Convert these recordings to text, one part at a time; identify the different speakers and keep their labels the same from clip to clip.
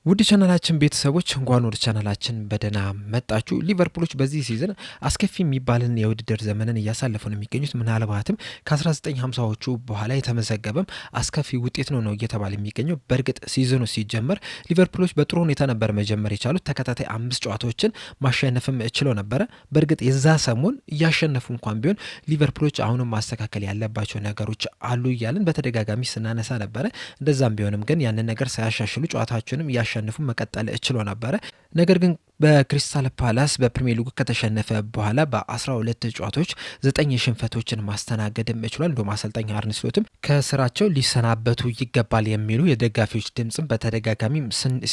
Speaker 1: ውድ ቻናላችን ቤተሰቦች እንኳን ወደ ቻናላችን በደህና መጣችሁ። ሊቨርፑሎች በዚህ ሲዝን አስከፊ የሚባልን የውድድር ዘመንን እያሳለፉ ነው የሚገኙት። ምናልባትም ከ1950ዎቹ በኋላ የተመዘገበም አስከፊ ውጤት ነው እየተባለ የሚገኘው። በእርግጥ ሲዝኑ ሲጀመር ሊቨርፑሎች በጥሩ ሁኔታ ነበር መጀመር የቻሉት። ተከታታይ 5 ጨዋታዎችን ማሸነፍም ችለው ነበረ። በእርግጥ የዛ ሰሞን እያሸነፉ እንኳን ቢሆን ሊቨርፑሎች አሁንም ማስተካከል ያለባቸው ነገሮች አሉ እያልን በተደጋጋሚ ስናነሳ ነበረ። እንደዛም ቢሆንም ግን ያንን ነገር ሳያሻሽሉ ጨዋታቸውንም ያሸንፉ መቀጠል ችሎ ነበረ። ነገር ግን በክሪስታል ፓላስ በፕሪሚየር ሊጉ ከተሸነፈ በኋላ በ12 ጨዋታዎች 9 ሽንፈቶችን ማስተናገድም ችሏል። እንደውም አሰልጣኝ አርነ ስሎትም ከስራቸው ሊሰናበቱ ይገባል የሚሉ የደጋፊዎች ድምጽም በተደጋጋሚ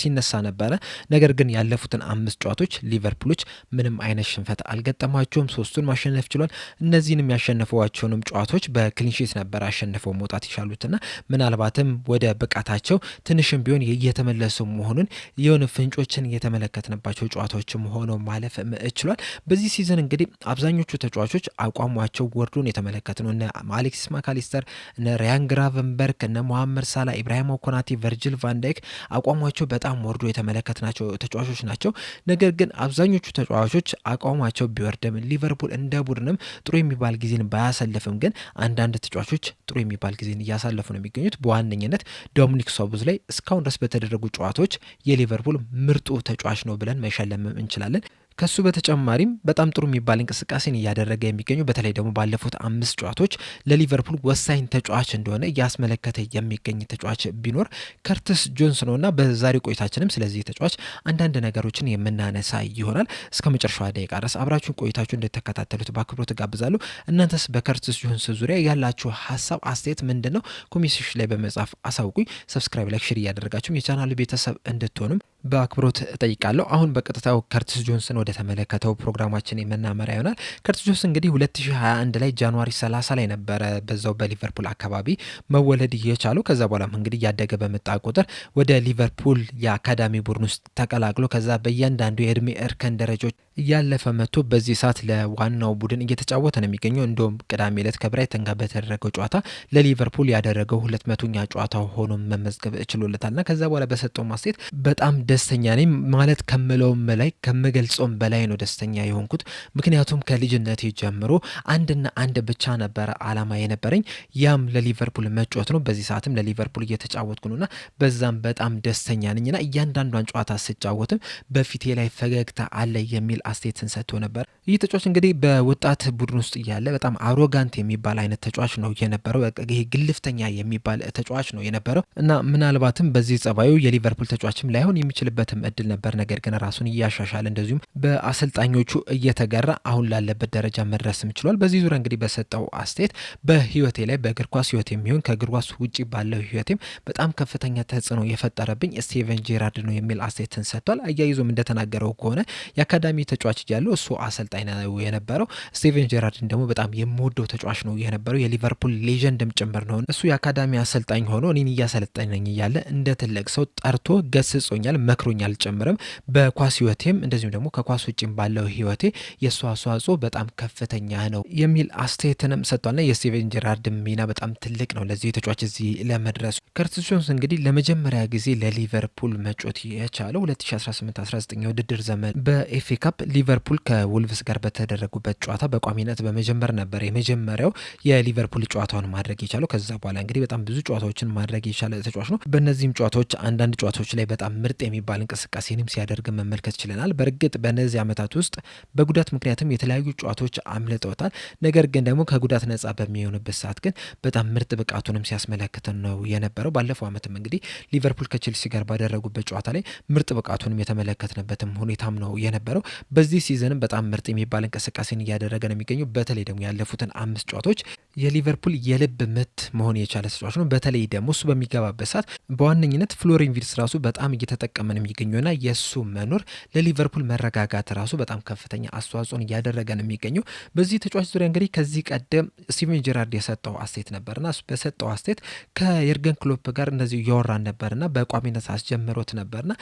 Speaker 1: ሲነሳ ነበረ። ነገር ግን ያለፉትን 5 ጨዋታዎች ሊቨርፑሎች ምንም አይነት ሽንፈት አልገጠማቸውም። 3ቱን ማሸነፍ ችሏል። እነዚህንም ያሸነፈዋቸውንም ጨዋታዎች በክሊንሺት ነበር አሸንፈው መውጣት ይቻሉትና ምናልባትም ወደ ብቃታቸው ትንሽም ቢሆን እየተመለሱ መሆኑን የሆነ ፍንጮችን እየተመለከትንባቸው ጨዋታዎችም ሆነው ማለፍ ችሏል። በዚህ ሲዝን እንግዲህ አብዛኞቹ ተጫዋቾች አቋማቸው ወርዶን የተመለከትነው እነ አሌክሲስ ማካሊስተር፣ እነ ራያን ግራቨንበርክ፣ እነ ሞሐመድ ሳላ፣ ኢብራሂማ ኮናቴ፣ ቨርጂል ቫንዳይክ አቋማቸው በጣም ወርዶ የተመለከትናቸው ተጫዋቾች ናቸው። ነገር ግን አብዛኞቹ ተጫዋቾች አቋማቸው ቢወርድም ሊቨርፑል እንደ ቡድንም ጥሩ የሚባል ጊዜን ባያሳልፍም ግን አንዳንድ ተጫዋቾች ጥሩ የሚባል ጊዜን እያሳለፉ ነው የሚገኙት። በዋነኝነት ዶሚኒክ ሶቦስላይ እስካሁን ድረስ በተደረጉ ጨዋታዎች የሊቨርፑል ምርጡ ተጫዋች ነው ብለን መሸለም እንችላለን። ከሱ በተጨማሪም በጣም ጥሩ የሚባል እንቅስቃሴን እያደረገ የሚገኙ በተለይ ደግሞ ባለፉት 5 ጨዋታዎች ለሊቨርፑል ወሳኝ ተጫዋች እንደሆነ እያስመለከተ የሚገኝ ተጫዋች ቢኖር ከርቲስ ጆንስ ነውና በዛሬው ቆይታችንም ስለዚህ ተጫዋች አንዳንድ ነገሮችን የምናነሳ ይሆናል። እስከ መጨረሻው ደቂቃ ድረስ አብራችሁን ቆይታችሁ እንድትከታተሉት በአክብሮት ጋብዛለሁ። እናንተስ በከርቲስ ጆንስ ዙሪያ ያላችሁ ሀሳብ አስተያየት ምንድነው? ኮሜንት ሴክሽን ላይ በመጻፍ አሳውቁኝ። ሰብስክራይብ፣ ላይክ፣ ሼር እያደረጋችሁ የቻናሉ ቤተሰብ እንድትሆኑም በአክብሮት እጠይቃለሁ። አሁን በቀጥታው ከርቲስ ጆንስን ወደ ተመለከተው ፕሮግራማችን የምናመራ ይሆናል። ከርቲስ ጆንስ እንግዲህ 2021 ላይ ጃንዋሪ 30 ላይ ነበረ በዛው በሊቨርፑል አካባቢ መወለድ የቻለው። ከዛ በኋላም እንግዲህ ያደገ በመጣ ቁጥር ወደ ሊቨርፑል የአካዳሚ ቡድን ውስጥ ተቀላቅሎ ከዛ በእያንዳንዱ የእድሜ እርከን ደረጃዎች እያለፈ መጥቶ በዚህ ሰዓት ለዋናው ቡድን እየተጫወተ ነው የሚገኘው። እንደውም ቅዳሜ ዕለት ከብራይተን ጋር በተደረገው ጨዋታ ለሊቨርፑል ያደረገው 200ኛ ጨዋታ ሆኖ መመዝገብ ችሎለታልና ከዛ በኋላ በሰጠው ማስተያየት በጣም ደስተኛ ነኝ ማለት ከምለውም በላይ ከምገልጾም በላይ ነው ደስተኛ የሆንኩት። ምክንያቱም ከልጅነቴ ጀምሮ አንድና አንድ ብቻ ነበረ አላማ የነበረኝ፣ ያም ለሊቨርፑል መጫወት ነው። በዚህ ሰዓትም ለሊቨርፑል እየተጫወትኩ ነውና በዛም በጣም ደስተኛ ነኝና እያንዳንዷን ጨዋታ ስጫወትም በፊቴ ላይ ፈገግታ አለ የሚል አስተያየትን ሰጥቶ ነበር። ይህ ተጫዋች እንግዲህ በወጣት ቡድን ውስጥ እያለ በጣም አሮጋንት የሚባል አይነት ተጫዋች ነው የነበረው። ይሄ ግልፍተኛ የሚባል ተጫዋች ነው የነበረው እና ምናልባትም በዚህ ጸባዩ የሊቨርፑል ተጫዋችም ላይሆን የሚችልበትም እድል ነበር። ነገር ግን ራሱን እያሻሻለ እንደዚሁም በአሰልጣኞቹ እየተገራ አሁን ላለበት ደረጃ መድረስም ችሏል። በዚህ ዙሪያ እንግዲህ በሰጠው አስተያየት በህይወቴ ላይ በእግር ኳስ ህይወት የሚሆን ከእግር ኳስ ውጪ ባለው ህይወቴም በጣም ከፍተኛ ተጽዕኖ የፈጠረብኝ ስቲቨን ጄራርድ ነው የሚል አስተያየትን ሰጥቷል። አያይዞም እንደተናገረው ከሆነ የአካዳሚ ተጫዋች እያለው እሱ አሰልጣኝ ነው የነበረው። ስቲቨን ጄራርድን ደግሞ በጣም የምወደው ተጫዋች ነው የነበረው። የሊቨርፑል ሌጀንድም ጭምር ነው። እሱ የአካዳሚ አሰልጣኝ ሆኖ እኔን እያሰለጠነኝ እያለ እንደ ትልቅ ሰው ጠርቶ ገስጾኛል፣ መክሮኛል ጭምርም በኳስ ህይወቴም እንደዚሁም ደግሞ ከኳስ ውጭም ባለው ህይወቴ የእሱ አስተዋጽኦ በጣም ከፍተኛ ነው የሚል አስተያየትንም ሰጥቷልና የስቲቨን ጄራርድ ሚና በጣም ትልቅ ነው ለዚህ ተጫዋች እዚህ ለመድረሱ። ከርቲስ ጆንስ እንግዲህ ለመጀመሪያ ጊዜ ለሊቨርፑል መጮት የቻለው 2018-19 የውድድር ዘመን በኤፍኤ ካፕ ሊቨርፑል ከውልቭስ ጋር በተደረጉበት ጨዋታ በቋሚነት በመጀመር ነበር የመጀመሪያው የሊቨርፑል ጨዋታውን ማድረግ የቻለው። ከዛ በኋላ እንግዲህ በጣም ብዙ ጨዋታዎችን ማድረግ የቻለ ተጫዋች ነው። በእነዚህም ጨዋታዎች አንዳንድ ጨዋታዎች ላይ በጣም ምርጥ የሚባል እንቅስቃሴንም ሲያደርግ መመልከት ችለናል። በእርግጥ በእነዚህ ዓመታት ውስጥ በጉዳት ምክንያትም የተለያዩ ጨዋታዎች አምልጠውታል። ነገር ግን ደግሞ ከጉዳት ነጻ በሚሆንበት ሰዓት ግን በጣም ምርጥ ብቃቱንም ሲያስመለክተን ነው የነበረው። ባለፈው ዓመትም እንግዲህ ሊቨርፑል ከቼልሲ ጋር ባደረጉበት ጨዋታ ላይ ምርጥ ብቃቱንም የተመለከትንበትም ሁኔታም ነው የነበረው። በዚህ ሲዝንም በጣም ምርጥ የሚባል እንቅስቃሴን እያደረገ ነው የሚገኘው። በተለይ ደግሞ ያለፉትን 5 ጨዋታዎች የሊቨርፑል የልብ ምት መሆን የቻለ ተጫዋች ነው። በተለይ ደግሞ እሱ በሚገባበት ሰዓት በዋነኝነት ፍሎሪን ቪርትስ ራሱ በጣም እየተጠቀመ ነው የሚገኘውና የእሱ መኖር ለሊቨርፑል መረጋጋት ራሱ በጣም ከፍተኛ አስተዋጽኦን እያደረገ ነው የሚገኘው። በዚህ ተጫዋች ዙሪያ እንግዲህ ከዚህ ቀደም ስቲቨን ጄራርድ የሰጠው አስተያየት ነበርና በሰጠው አስተያየት ከየርገን ክሎፕ ጋር እንደዚሁ እያወራን ነበርና በቋሚነት አስጀምሮት ነበርና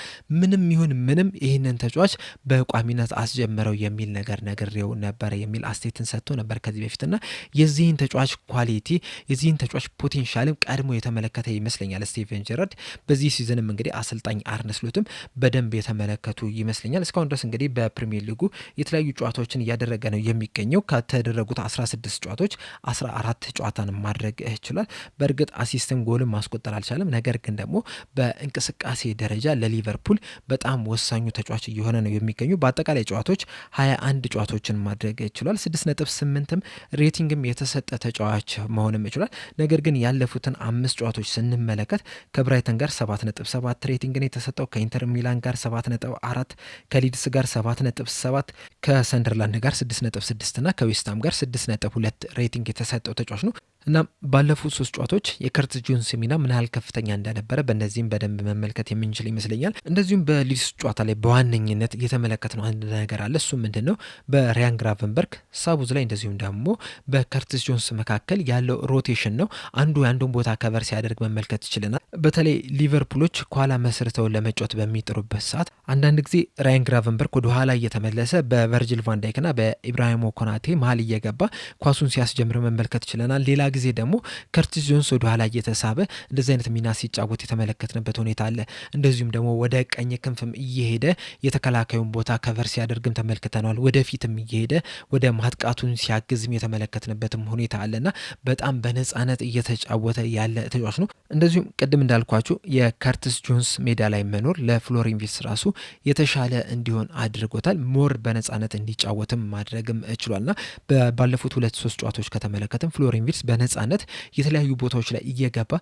Speaker 1: ምንም ይሁን ምንም ይህንን ተጫዋች በቋሚነት አስጀምረው የሚል ነገር ነግሬው ነበረ የሚል አስተያየትን ሰጥቶ ነበር ከዚህ በፊትና የዚህን ተጫዋች ኳሊቲ የዚህን ተጫዋች ፖቴንሻልም ቀድሞ የተመለከተ ይመስለኛል ስቲቨን ጄራርድ። በዚህ ሲዝንም እንግዲህ አሰልጣኝ አርነ ስሎት እንዳሉትም በደንብ የተመለከቱ ይመስለኛል። እስካሁን ድረስ እንግዲህ በፕሪሚየር ሊጉ የተለያዩ ጨዋታዎችን እያደረገ ነው የሚገኘው። ከተደረጉት 16 ጨዋታዎች 14 ጨዋታን ማድረግ ችሏል። በእርግጥ አሲስትም ጎልም ማስቆጠር አልቻለም። ነገር ግን ደግሞ በእንቅስቃሴ ደረጃ ለሊቨርፑል በጣም ወሳኙ ተጫዋች እየሆነ ነው የሚገኙ። በአጠቃላይ ጨዋታዎች 21 ጨዋታዎችን ማድረግ ችሏል። 6.8ም ሬቲንግም የተሰጠ ተጫዋች መሆንም ይችላል። ነገር ግን ያለፉትን 5 ጨዋታዎች ስንመለከት ከብራይተን ጋር 7.7 ሬቲንግን የተሰጠው፣ ከኢንተር ሚላን ጋር 7.4፣ ከሊድስ ጋር 7.7፣ ከሰንደርላንድ ጋር 6.6 እና ከዌስትሃም ጋር 6.2 ሬቲንግ የተሰጠው ተጫዋች ነው። እና ባለፉት 3 ጨዋታዎች የከርቲስ ጆንስ ሚና ምን ያህል ከፍተኛ እንደነበረ በእነዚህም በደንብ መመልከት የምንችል ይመስለኛል። እንደዚሁም በሊድስ ጨዋታ ላይ በዋነኝነት የተመለከትነው አንድ ነገር አለ። እሱ ምንድን ነው? በሪያን ግራቨንበርግ ሳቡዝ ላይ እንደዚሁም ደግሞ በከርቲስ ጆንስ መካከል ያለው ሮቴሽን ነው። አንዱ የአንዱን ቦታ ከቨር ሲያደርግ መመልከት ይችለናል። በተለይ ሊቨርፑሎች ከኋላ መስርተው ለመጫወት በሚጥሩበት ሰዓት አንዳንድ ጊዜ ራያን ግራቨንበርግ ወደ ኋላ እየተመለሰ በቨርጂል ቫንዳይክና በኢብራሂሞ ኮናቴ መሀል እየገባ ኳሱን ሲያስጀምር መመልከት ይችለናል። ሌላ ጊዜ ደግሞ ከርቲስ ጆንስ ወደ ኋላ እየተሳበ እንደዚህ አይነት ሚና ሲጫወት የተመለከትንበት ሁኔታ አለ። እንደዚሁም ደግሞ ወደ ቀኝ ክንፍም እየሄደ የተከላካዩን ቦታ ከቨር ሲያደርግም ተመልክተናል። ወደፊትም እየሄደ ወደ ማጥቃቱን ሲያግዝም የተመለከትንበትም ሁኔታ አለና በጣም በነጻነት እየተጫወተ ያለ ተጫዋች ነው። እንደዚሁም ቅድም እንዳልኳችሁ የከርቲስ ጆንስ ሜዳ ላይ መኖር ለፍሎሪን ቪርትዝ ራሱ የተሻለ እንዲሆን አድርጎታል። ሞር በነጻነት እንዲጫወትም ማድረግም ችሏልና ባለፉት 2-3 ጨዋታዎች ከተመለከትም ፍሎሪን ቪርትዝ በነጻነት የተለያዩ ቦታዎች ላይ እየገባ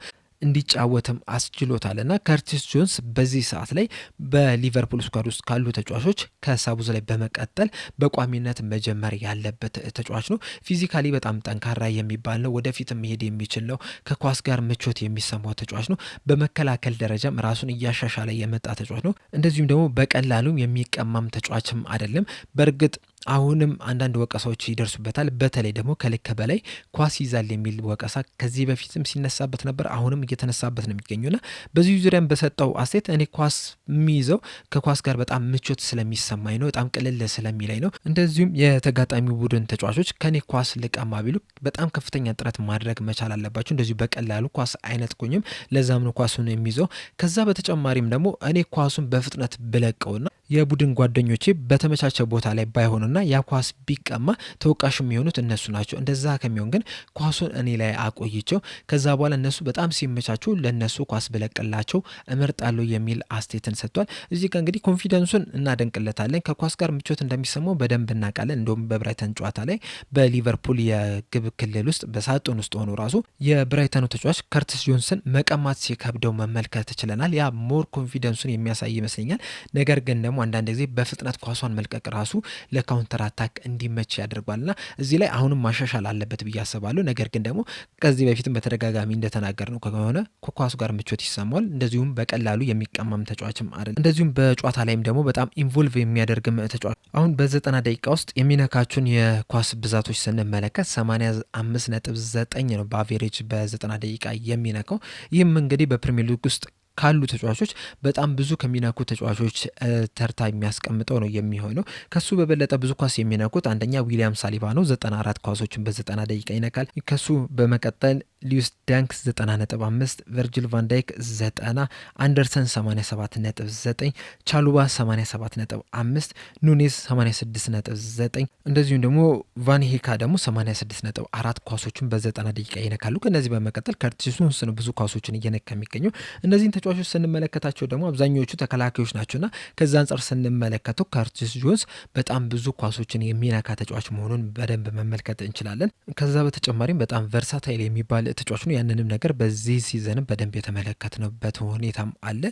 Speaker 1: እንዲጫወትም አስችሎታል እና ከርቲስ ጆንስ በዚህ ሰዓት ላይ በሊቨርፑል ስኳድ ውስጥ ካሉ ተጫዋቾች ከሳቡዝ ላይ በመቀጠል በቋሚነት መጀመር ያለበት ተጫዋች ነው። ፊዚካሊ በጣም ጠንካራ የሚባል ነው። ወደፊት መሄድ የሚችል ነው። ከኳስ ጋር ምቾት የሚሰማው ተጫዋች ነው። በመከላከል ደረጃም ራሱን እያሻሻለ የመጣ ተጫዋች ነው። እንደዚሁም ደግሞ በቀላሉም የሚቀማም ተጫዋችም አይደለም። በእርግጥ አሁንም አንዳንድ ወቀሳዎች ይደርሱበታል። በተለይ ደግሞ ከልክ በላይ ኳስ ይዛል የሚል ወቀሳ ከዚህ በፊትም ሲነሳበት ነበር። አሁንም እየተነሳበት ነው የሚገኙና በዚህ ዙሪያም በሰጠው አስተያየት እኔ ኳስ የሚይዘው ከኳስ ጋር በጣም ምቾት ስለሚሰማኝ ነው፣ በጣም ቅልል ስለሚለኝ ነው። እንደዚሁም የተጋጣሚ ቡድን ተጫዋቾች ከኔ ኳስ ልቀማ ቢሉ በጣም ከፍተኛ ጥረት ማድረግ መቻል አለባቸው። እንደዚሁ በቀላሉ ኳስ አይነጥቁኝም፣ ለዛም ነው ኳሱን የሚይዘው። ከዛ በተጨማሪም ደግሞ እኔ ኳሱን በፍጥነት ብለቀውና የቡድን ጓደኞቼ በተመቻቸ ቦታ ላይ ባይሆኑና ያ ኳስ ቢቀማ ተወቃሽ የሚሆኑት እነሱ ናቸው። እንደዛ ከሚሆን ግን ኳሱን እኔ ላይ አቆይቸው ከዛ በኋላ እነሱ በጣም ሲመቻቸው ለነሱ ኳስ ብለቅላቸው እመርጣለሁ የሚል አስተያየትን ሰጥቷል። እዚህ ጋር እንግዲህ ኮንፊደንሱን እናደንቅለታለን። ከኳስ ጋር ምቾት እንደሚሰማው በደንብ እናውቃለን። እንደውም በብራይተን ጨዋታ ላይ በሊቨርፑል የግብ ክልል ውስጥ በሳጥን ውስጥ ሆኖ ራሱ የብራይተኑ ተጫዋች ከርቲስ ጆንስን መቀማት ሲከብደው መመልከት ችለናል። ያ ሞር ኮንፊደንሱን የሚያሳይ ይመስለኛል። ነገር ግን ደግሞ አንዳንድ ጊዜ በፍጥነት ኳሷን መልቀቅ ራሱ ለካውንተር አታክ እንዲመች ያደርጓልና እዚህ ላይ አሁንም ማሻሻል አለበት ብዬ አስባለሁ። ነገር ግን ደግሞ ከዚህ በፊትም በተደጋጋሚ እንደተናገር ነው ከሆነ ከኳሱ ጋር ምቾት ይሰማዋል። እንደዚሁም በቀላሉ የሚቀማም ተጫዋችም አይደለም። እንደዚሁም በጨዋታ ላይም ደግሞ በጣም ኢንቮልቭ የሚያደርግም ተጫዋች አሁን በ90 ደቂቃ ውስጥ የሚነካቹን የኳስ ብዛቶች ስንመለከት 85.9 ነው በአቬሬጅ በ90 ደቂቃ የሚነካው። ይህም እንግዲህ በፕሪሚየር ሊግ ውስጥ ካሉ ተጫዋቾች በጣም ብዙ ከሚነኩ ተጫዋቾች ተርታ የሚያስቀምጠው ነው የሚሆነው። ከሱ በበለጠ ብዙ ኳስ የሚነኩት አንደኛ ዊሊያም ሳሊባ ነው፣ 94 ኳሶችን በ90 ደቂቃ ይነካል። ከሱ በመቀጠል ሊዩስ ዳንክ 90.5፣ ቨርጂል ቫንዳይክ 90፣ አንደርሰን 87.9፣ ቻሉባ 87.5፣ ኑኔዝ 86.9 እንደዚሁም ደግሞ ቫንሄካ ደግሞ 86.4 ኳሶችን በ90 ደቂቃ ይነካሉ። ከነዚህ በመቀጠል ከርቲስ ጆንስ ነው ብዙ ኳሶችን እየነካ የሚገኘው። እነዚህን ተጫዋቾች ስንመለከታቸው ደግሞ አብዛኛዎቹ ተከላካዮች ናቸውና ከዛ አንጻር ስንመለከተው ከርቲስ ጆንስ በጣም ብዙ ኳሶችን የሚነካ ተጫዋች መሆኑን በደንብ መመልከት እንችላለን። ከዛ በተጨማሪም በጣም ቨርሳታይል የሚባል ተጫዋች ነው። ያንንም ነገር በዚህ ሲዘንም በደንብ የተመለከትንበት ሁኔታም አለ።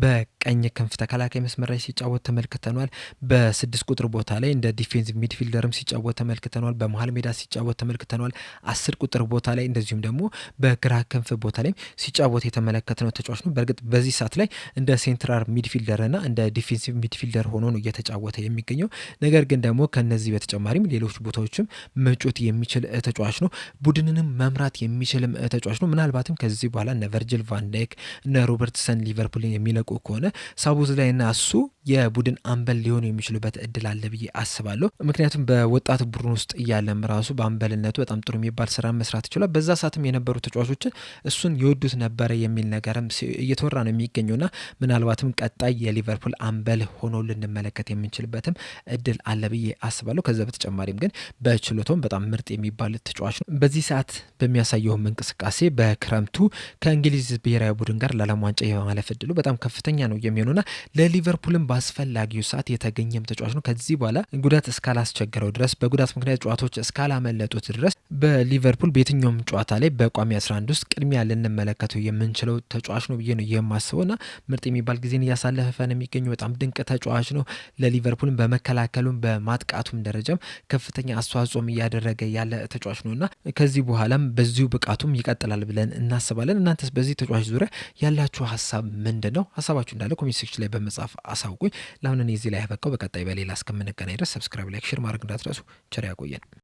Speaker 1: በቀኝ ክንፍ ተከላካይ መስመር ላይ ሲጫወት ተመልክተናል። በ6 ቁጥር ቦታ ላይ እንደ ዲፌንሲቭ ሚድፊልደርም ሲጫወት ተመልክተናል። በመሀል ሜዳ ሲጫወት ተመልክተናል። 10 ቁጥር ቦታ ላይ እንደዚሁም ደግሞ በግራ ክንፍ ቦታ ላይ ሲጫወት የተመለከትነው ተጫዋች ነው። በእርግጥ በዚህ ሰዓት ላይ እንደ ሴንትራል ሚድፊልደርና እንደ ዲፌንሲቭ ሚድፊልደር ሆኖ ነው እየተጫወተ የሚገኘው። ነገር ግን ደግሞ ከነዚህ በተጨማሪም ሌሎች ቦታዎችም መጮት የሚችል ተጫዋች ነው። ቡድንንም መምራት የሚችልም ተጫዋች ነው። ምናልባትም ከዚህ በኋላ እነ ቨርጂል ቫንዳይክ እነ ሮበርትሰን ሊቨርፑልን የሚለቁ ከሆነ ሳቡዝ ላይ እና እሱ የቡድን አምበል ሊሆኑ የሚችሉበት እድል አለ ብዬ አስባለሁ። ምክንያቱም በወጣት ቡድን ውስጥ እያለም ራሱ በአምበልነቱ በጣም ጥሩ የሚባል ስራ መስራት ይችላል። በዛ ሰዓትም የነበሩ ተጫዋቾች እሱን ይወዱት ነበረ የሚል ነገርም እየተወራ ነው የሚገኘውና ምናልባትም ቀጣይ የሊቨርፑል አምበል ሆኖ ልንመለከት የምንችልበትም እድል አለ ብዬ አስባለሁ። ከዛ በተጨማሪም ግን በችሎታውም በጣም ምርጥ የሚባል ተጫዋች ነው። በዚህ ሰዓት በሚያሳየውም እንቅስቃሴ በክረምቱ ከእንግሊዝ ብሔራዊ ቡድን ጋር ለዓለም ዋንጫ የማለፍ እድሉ በጣም ከፍተኛ ነው የሚሆነውና ለሊቨርፑልም በአስፈላጊው ሰዓት የተገኘም ተጫዋች ነው። ከዚህ በኋላ ጉዳት እስካላስቸገረው ድረስ በጉዳት ምክንያት ጨዋታዎች እስካላመለጡት ድረስ በሊቨርፑል በየትኛውም ጨዋታ ላይ በቋሚ 11 ውስጥ ቅድሚያ ልንመለከተው የምንችለው ተጫዋች ነው ብዬ ነው የማስበውና ምርጥ የሚባል ጊዜን እያሳለፈ ነው የሚገኘው። በጣም ድንቅ ተጫዋች ነው። ለሊቨርፑልም በመከላከሉም በማጥቃቱም ደረጃም ከፍተኛ አስተዋጽኦም እያደረገ ያለ ተጫዋች ነውና ከዚህ በኋላም በዚሁ ብቃቱም ይቀጥላል ብለን እናስባለን። እናንተስ በዚህ ተጫዋች ዙሪያ ያላችሁ ሀሳብ ምንድን ነው? ሀሳባችሁ እንዳለ ኮሜንት ሴክሽን ላይ በመጻፍ አሳውቁኝ። ለአሁን እኔ እዚህ ላይ ያበቃው። በቀጣይ በሌላ እስከምንገናኝ ድረስ ሰብስክራይብ፣ ላይክ፣ ሼር ማድረግ እንዳትረሱ። ቸር ያቆየን።